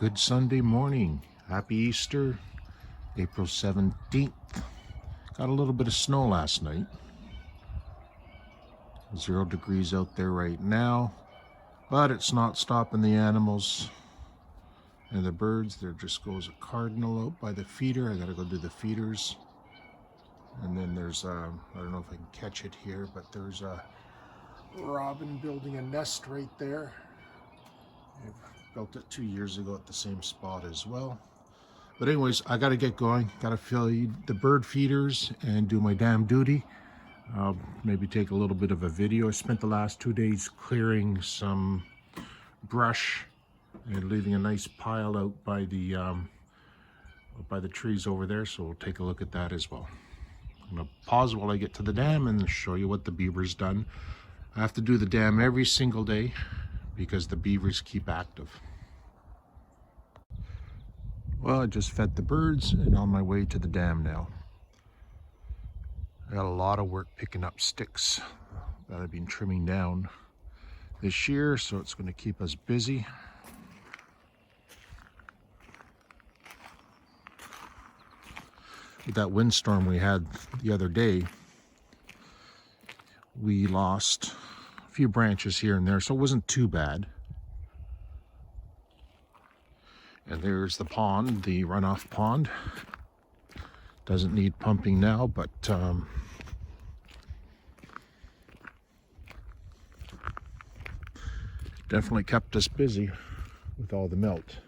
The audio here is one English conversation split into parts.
Good Sunday morning. Happy Easter, April 17th. Got a little bit of snow last night. 0 degrees out there right now, but it's not stopping the animals and the birds. There just goes a cardinal out by the feeder. I gotta go do the feeders. And then there's I don't know if I can catch it here, but there's a robin building a nest right there. I built it 2 years ago at the same spot as well. But anyways, I gotta get going. Gotta feed the bird feeders and do my damn duty. I'll maybe take a little bit of a video. I spent the last 2 days clearing some brush and leaving a nice pile out by the trees over there. So we'll take a look at that as well. I'm gonna pause while I get to the dam and show you what the beaver's done. I have to do the dam every single day because the beavers keep active. Well, I just fed the birds and on my way to the dam now. I got a lot of work picking up sticks that I've been trimming down this year, so it's going to keep us busy. With that windstorm we had the other day, we lost a few branches here and there, so it wasn't too bad. And there's the pond, the runoff pond. Doesn't need pumping now, but definitely kept us busy with all the melt.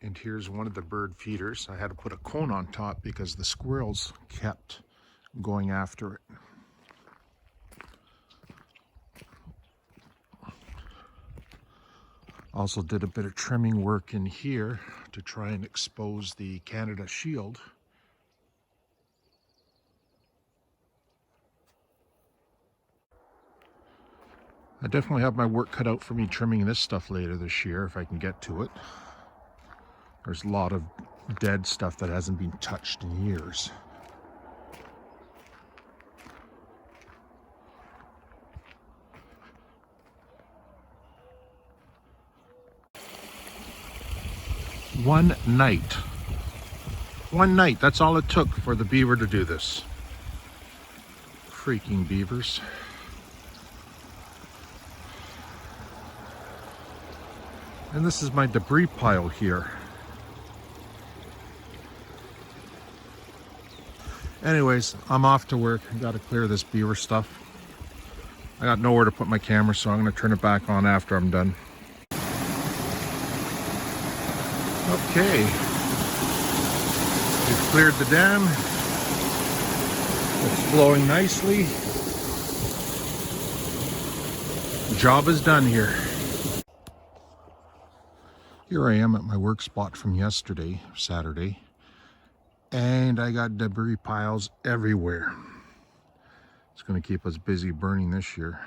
And here's one of the bird feeders. I had to put a cone on top because the squirrels kept going after it. Also did a bit of trimming work in here to try and expose the Canada shield. I definitely have my work cut out for me trimming this stuff later this year if I can get to it. There's a lot of dead stuff that hasn't been touched in years. One night, that's all it took for the beaver to do this. Freaking beavers. And this is my debris pile here. Anyways, I'm off to work. I gotta clear this beaver stuff. I got nowhere to put my camera, so I'm gonna turn it back on after I'm done. Okay, we've cleared the dam. It's flowing nicely. The job is done here. Here I am at my work spot from yesterday, Saturday, and I got debris piles everywhere. It's going to keep us busy burning this year.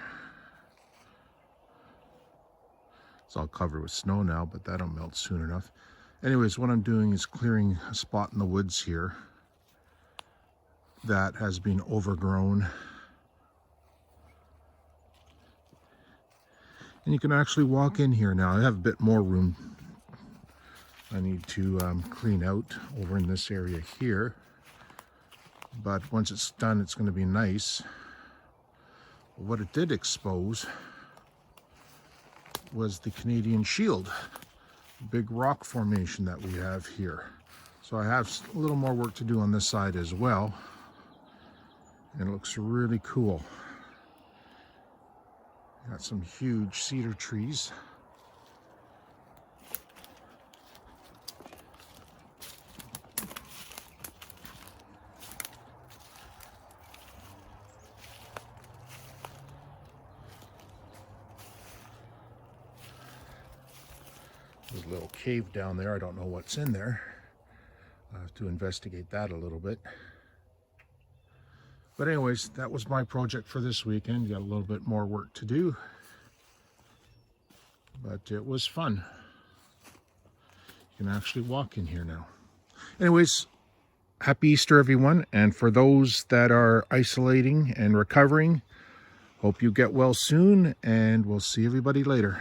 It's all covered with snow now, but that'll melt soon enough. Anyways, what I'm doing is clearing a spot in the woods here that has been overgrown. And you can actually walk in here now. I have a bit more room I need to clean out over in this area here. But once it's done, it's going to be nice. What it did expose was the Canadian shield. Big rock formation that we have here. So I have a little more work to do on this side as well. And it looks really cool. Got some huge cedar trees. There's a little cave down there. I don't know what's in there. I'll have to investigate that a little bit. But anyways, that was my project for this weekend. Got a little bit more work to do. But it was fun. You can actually walk in here now. Anyways, happy Easter, everyone. And for those that are isolating and recovering, Hope you get well soon, and we'll see everybody later.